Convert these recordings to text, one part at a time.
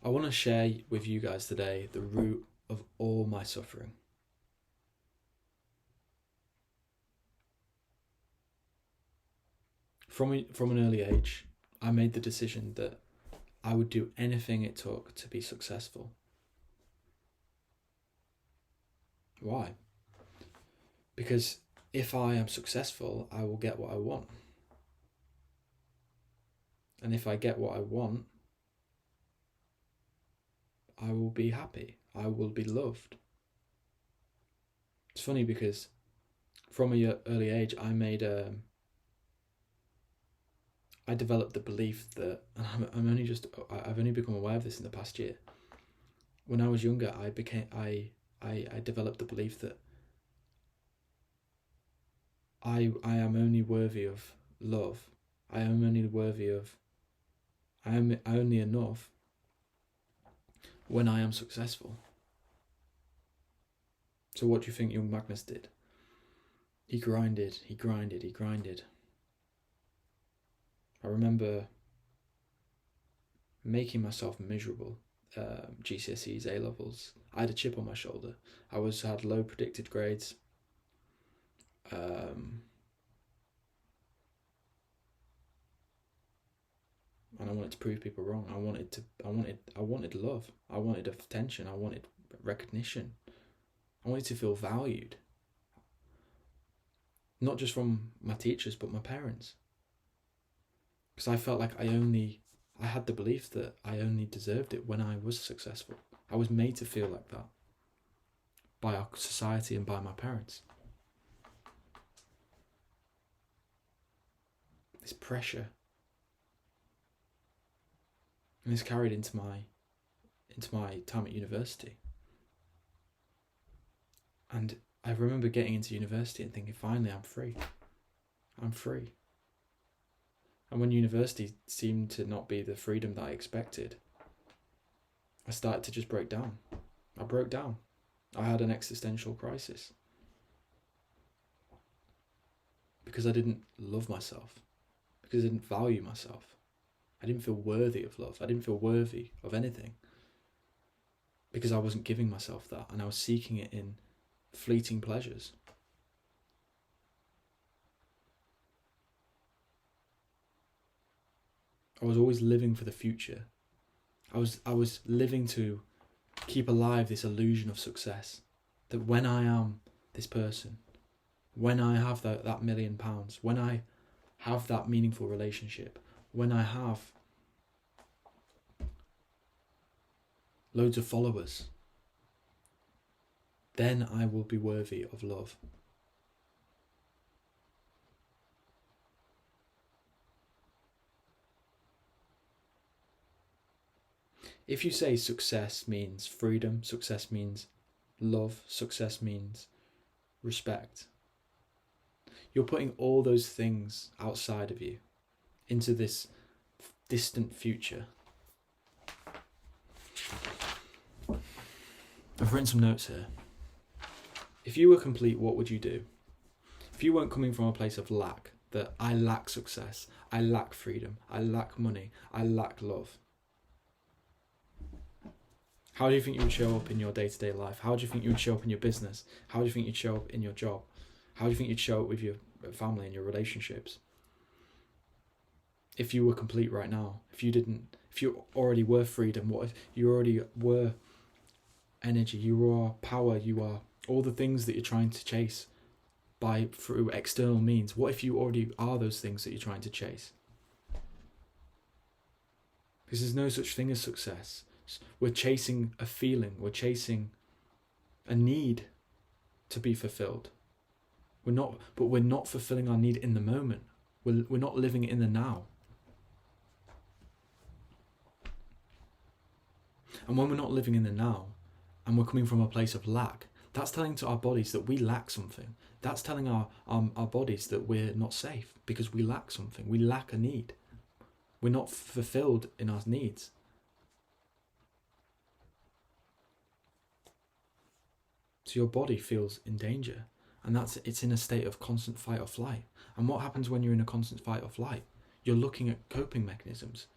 I want to share with you guys today the root of all my suffering. From an early age, I made the decision that I would do anything it took to be successful. Why? Because if I am successful, I will get what I want. And if I get what I want, I will be happy. I will be loved. It's funny because from an early age, I developed the belief that, and I've only become aware of this in the past year. When I was younger, I developed the belief that I am only worthy of love. I am only worthy of, I am only enough when I am successful. So what do you think young Magnus did? He grinded. I remember making myself miserable. GCSEs, A levels. I had a chip on my shoulder. I had low predicted grades. And I wanted to prove people wrong. I wanted love. I wanted attention. I wanted recognition. I wanted to feel valued. Not just from my teachers, but my parents. Because I felt like I had the belief that I only deserved it when I was successful. I was made to feel like that by our society and by my parents. This pressure. And this carried into my time at university. And I remember getting into university and thinking, finally, I'm free. And when university seemed to not be the freedom that I expected, I started to just break down. I broke down. I had an existential crisis. Because I didn't love myself. Because I didn't value myself. I didn't feel worthy of love. I didn't feel worthy of anything. Because I wasn't giving myself that, and I was seeking it in fleeting pleasures. I was always living for the future. I was living to keep alive this illusion of success. That when I am this person, when I have that £1 million, when I have that meaningful relationship, when I have loads of followers, then I will be worthy of love. If you say success means freedom, success means love, success means respect, you're putting all those things outside of you into this distant future. I've written some notes here. If you were complete, what would you do? If you weren't coming from a place of lack, that I lack success, I lack freedom, I lack money, I lack love, how do you think you would show up in your day-to-day life? How do you think you would show up in your business? How do you think you'd show up in your job? How do you think you'd show up with your family and your relationships? If you were complete right now, if you already were freedom, what if you already were energy, you are power, you are all the things that you're trying to chase through external means? What if you already are those things that you're trying to chase? Because there's no such thing as success. We're chasing a feeling, we're chasing a need to be fulfilled. We're not fulfilling our need in the moment. We're not living in the now. And when we're not living in the now, and we're coming from a place of lack, that's telling to our bodies that we lack something. That's telling our bodies that we're not safe because we lack something. We lack a need. We're not fulfilled in our needs. So your body feels in danger, and it's in a state of constant fight or flight. And what happens when you're in a constant fight or flight? You're looking at coping mechanisms.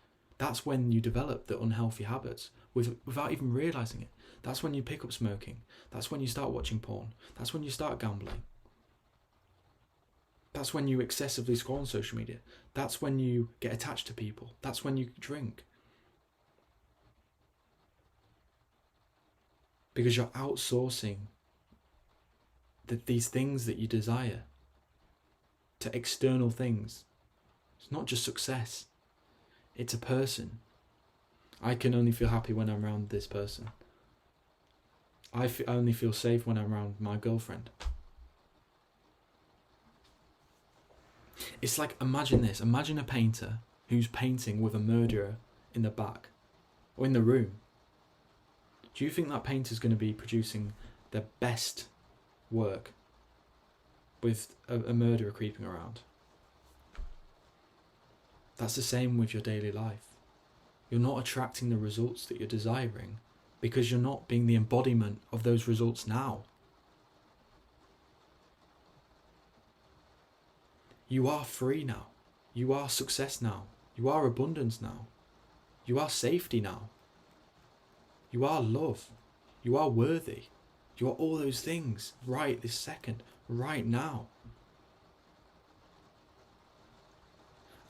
That's when you develop the unhealthy habits without even realising it. That's when you pick up smoking. That's when you start watching porn. That's when you start gambling. That's when you excessively scroll on social media. That's when you get attached to people. That's when you drink. Because you're outsourcing these things that you desire to external things. It's not just success. It's a person. I can only feel happy when I'm around this person. I only feel safe when I'm around my girlfriend. It's like, imagine this. Imagine a painter who's painting with a murderer in the back or in the room. Do you think that painter's going to be producing their best work with a murderer creeping around? That's the same with your daily life. You're not attracting the results that you're desiring because you're not being the embodiment of those results now. You are free now. You are success now. You are abundance now. You are safety now. You are love. You are worthy. You are all those things right this second, right now.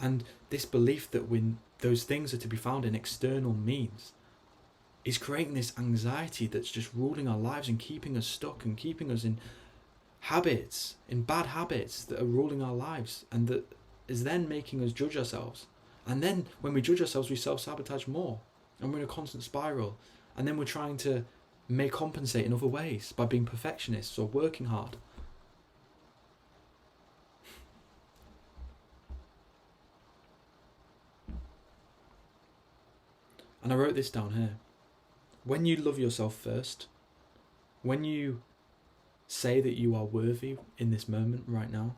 And this belief that when those things are to be found in external means is creating this anxiety that's just ruling our lives and keeping us stuck and keeping us in habits, in bad habits that are ruling our lives, and that is then making us judge ourselves. And then when we judge ourselves, we self-sabotage more, and we're in a constant spiral. And then we're trying to compensate in other ways by being perfectionists or working hard. And I wrote this down here. When you love yourself first, when you say that you are worthy in this moment right now,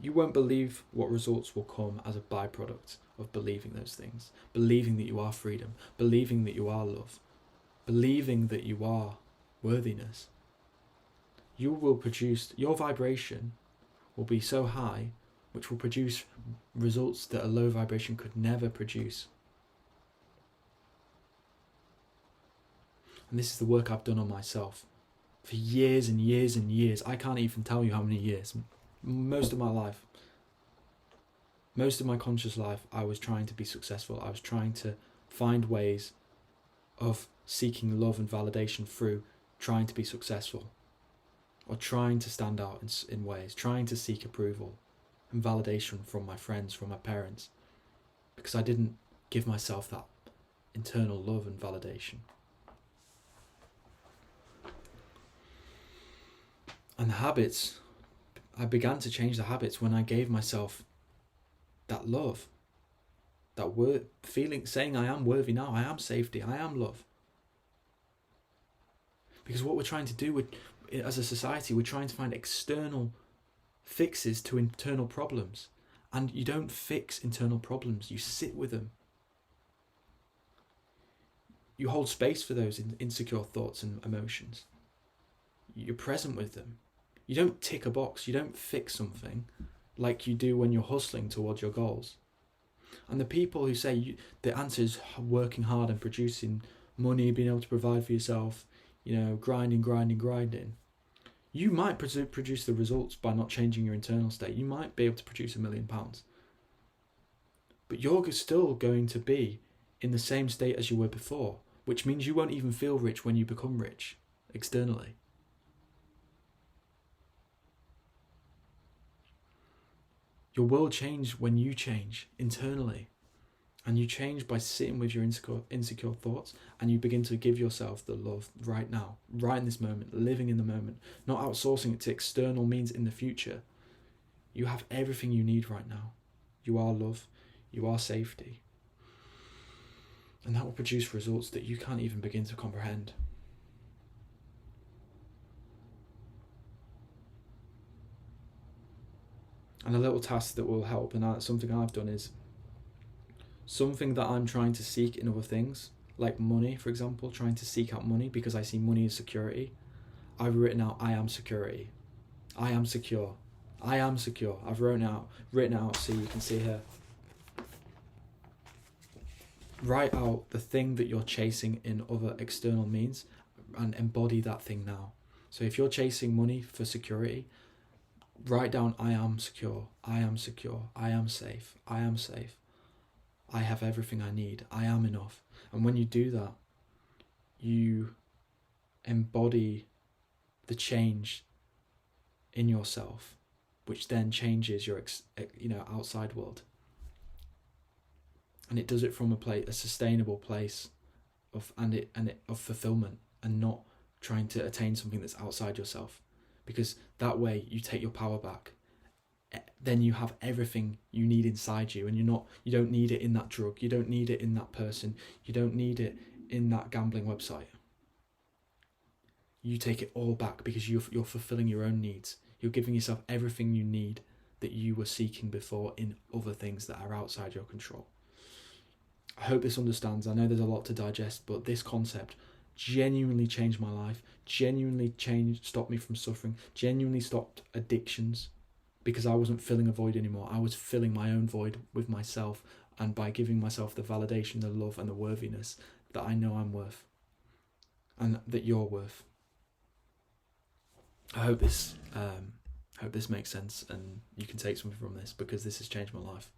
you won't believe what results will come as a byproduct of believing those things. Believing that you are freedom. Believing that you are love. Believing that you are worthiness. You will produce, your vibration will be so high, which will produce results that a low vibration could never produce. And this is the work I've done on myself for years and years and years. I can't even tell you how many years. Most of my life. Most of my conscious life, I was trying to be successful. I was trying to find ways of seeking love and validation through trying to be successful, or trying to stand out in ways, trying to seek approval and validation from my friends, from my parents, because I didn't give myself that internal love and validation. And the habits, I began to change the habits when I gave myself that love, that word, feeling, saying I am worthy now, I am safety, I am love. Because what we're trying to do as a society, we're trying to find external fixes to internal problems. And you don't fix internal problems, you sit with them. You hold space for those insecure thoughts and emotions. You're present with them. You don't tick a box, you don't fix something like you do when you're hustling towards your goals. And the people who say the answer is working hard and producing money, being able to provide for yourself, grinding, you might produce the results by not changing your internal state. You might be able to produce £1 million. But you're still going to be in the same state as you were before, which means you won't even feel rich when you become rich externally. Your world changes when you change internally. And you change by sitting with your insecure thoughts, and you begin to give yourself the love right now, right in this moment, living in the moment, not outsourcing it to external means in the future. You have everything you need right now. You are love, you are safety. And that will produce results that you can't even begin to comprehend. And a little task that will help, and something I've done, is something that I'm trying to seek in other things, like money, for example, trying to seek out money because I see money as security. I've written out, I am security. I am secure. I am secure. I've written out, so you can see here. write out the thing that you're chasing in other external means and embody that thing now. So if you're chasing money for security, write down, I am secure, I am secure, I am safe, I am safe, I have everything I need, I am enough. And when you do that, you embody the change in yourself, which then changes your outside world. And it does it from a sustainable place of fulfillment, and not trying to attain something that's outside yourself, because that way you take your power back. Then you have everything you need inside you, and you don't need it in that drug, you don't need it in that person, you don't need it in that gambling website. You take it all back because you're fulfilling your own needs. You're giving yourself everything you need that you were seeking before in other things that are outside your control. I hope this understands. I know there's a lot to digest, but this concept genuinely changed my life, genuinely stopped me from suffering, genuinely stopped addictions, because I wasn't filling a void anymore. I was filling my own void with myself, and by giving myself the validation, the love and the worthiness that I know I'm worth, and that you're worth. I hope this makes sense and you can take something from this, because this has changed my life.